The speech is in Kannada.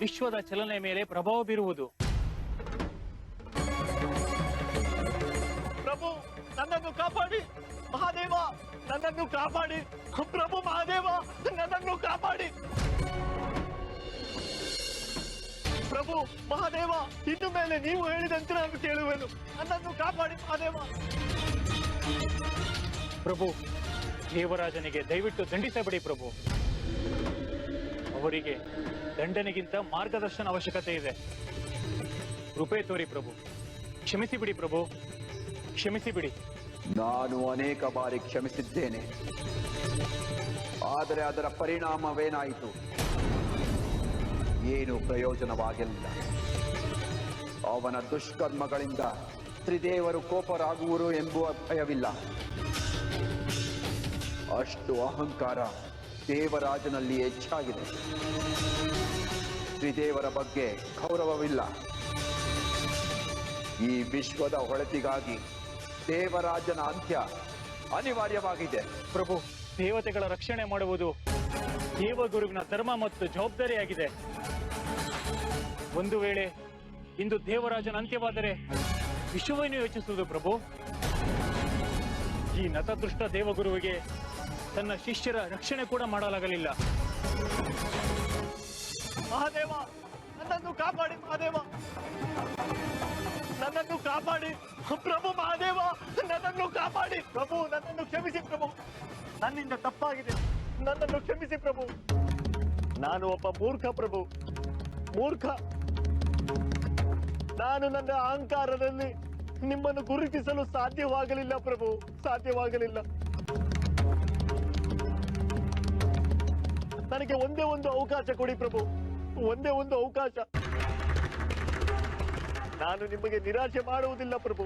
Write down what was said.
ವಿಶ್ವದ ಚಲನೆ ಮೇಲೆ ಪ್ರಭಾವ ಬೀರುವುದು. ಪ್ರಭು, ನನ್ನನ್ನು ಕಾಪಾಡಿ ಮಹಾದೇವ, ನನ್ನನ್ನು ಕಾಪಾಡಿ ಪ್ರಭು ಮಹಾದೇವ, ನನ್ನನ್ನು ಕಾಪಾಡಿ ಪ್ರಭು ಮಹಾದೇವ. ಇನ್ನು ಮೇಲೆ ನೀವು ಹೇಳಿದಂತೆ ನಾನು ಕೇಳುವೆನು. ನನ್ನನ್ನು ಕಾಪಾಡಿ ಮಹಾದೇವ. ಪ್ರಭು, ದೇವರಾಜನಿಗೆ ದಯವಿಟ್ಟು ದಂಡಿಸಬೇಡಿ ಪ್ರಭು. ಅವರಿಗೆ ದಂಡನೆಗಿಂತ ಮಾರ್ಗದರ್ಶನ ಅವಶ್ಯಕತೆ ಇದೆ. ಕೃಪೆ ತೋರಿ ಪ್ರಭು, ಕ್ಷಮಿಸಿ ಬಿಡಿ ಪ್ರಭು, ಕ್ಷಮಿಸಿ ಬಿಡಿ. ನಾನು ಅನೇಕ ಬಾರಿ ಕ್ಷಮಿಸಿದ್ದೇನೆ, ಆದರೆ ಅದರ ಪರಿಣಾಮವೇನಾಯಿತು? ಏನು ಪ್ರಯೋಜನವಾಗಿಲ್ಲ. ಅವನ ದುಷ್ಕರ್ಮಗಳಿಂದ ತ್ರಿದೇವರು ಕೋಪರಾಗುವರು ಎಂಬುವ ಭಯವಿಲ್ಲ. ಅಷ್ಟು ಅಹಂಕಾರ ದೇವರಾಜನಲ್ಲಿ ಹೆಚ್ಚಾಗಿದೆ. ತ್ರಿದೇವರ ಬಗ್ಗೆ ಗೌರವವಿಲ್ಲ. ಈ ವಿಶ್ವದ ಒಳತಿಗಾಗಿ ದೇವರಾಜನ ಅಂತ್ಯ ಅನಿವಾರ್ಯವಾಗಿದೆ. ಪ್ರಭು, ದೇವತೆಗಳ ರಕ್ಷಣೆ ಮಾಡುವುದು ದೇವಗುರುವಿನ ಧರ್ಮ ಮತ್ತು ಜವಾಬ್ದಾರಿಯಾಗಿದೆ. ಒಂದು ವೇಳೆ ಇಂದು ದೇವರಾಜನ ಅಂತ್ಯವಾದರೆ ವಿಶ್ವವನ್ನು ಯೋಚಿಸುವುದು ಪ್ರಭು. ಈ ನತದೃಷ್ಟ ದೇವಗುರುವಿಗೆ ತನ್ನ ಶಿಷ್ಯರ ರಕ್ಷಣೆ ಕೂಡ ಮಾಡಲಾಗಲಿಲ್ಲ. ಮಹಾದೇವ, ನನ್ನನ್ನು ಕಾಪಾಡಿ ಮಹಾದೇವ, ನನ್ನನ್ನು ಕಾಪಾಡಿ ಪ್ರಭು ಮಹಾದೇವ, ನನ್ನನ್ನು ಕಾಪಾಡಿ ಪ್ರಭು. ನನ್ನನ್ನು ಕ್ಷಮಿಸಿ ಪ್ರಭು, ನನ್ನಿಂದ ತಪ್ಪಾಗಿದೆ, ನನ್ನನ್ನು ಕ್ಷಮಿಸಿ ಪ್ರಭು. ನಾನು ಒಬ್ಬ ಮೂರ್ಖ ಪ್ರಭು, ಮೂರ್ಖ. ನಾನು ನನ್ನ ಅಹಂಕಾರದಲ್ಲಿ ನಿಮ್ಮನ್ನು ಗುರುತಿಸಲು ಸಾಧ್ಯವಾಗಲಿಲ್ಲ ಪ್ರಭು, ಸಾಧ್ಯವಾಗಲಿಲ್ಲ. ನನಗೆ ಒಂದೇ ಒಂದು ಅವಕಾಶ ಕೊಡಿ ಪ್ರಭು, ಒಂದೇ ಒಂದು ಅವಕಾಶ. ನಾನು ನಿಮಗೆ ನಿರಾಶೆ ಮಾಡುವುದಿಲ್ಲ ಪ್ರಭು.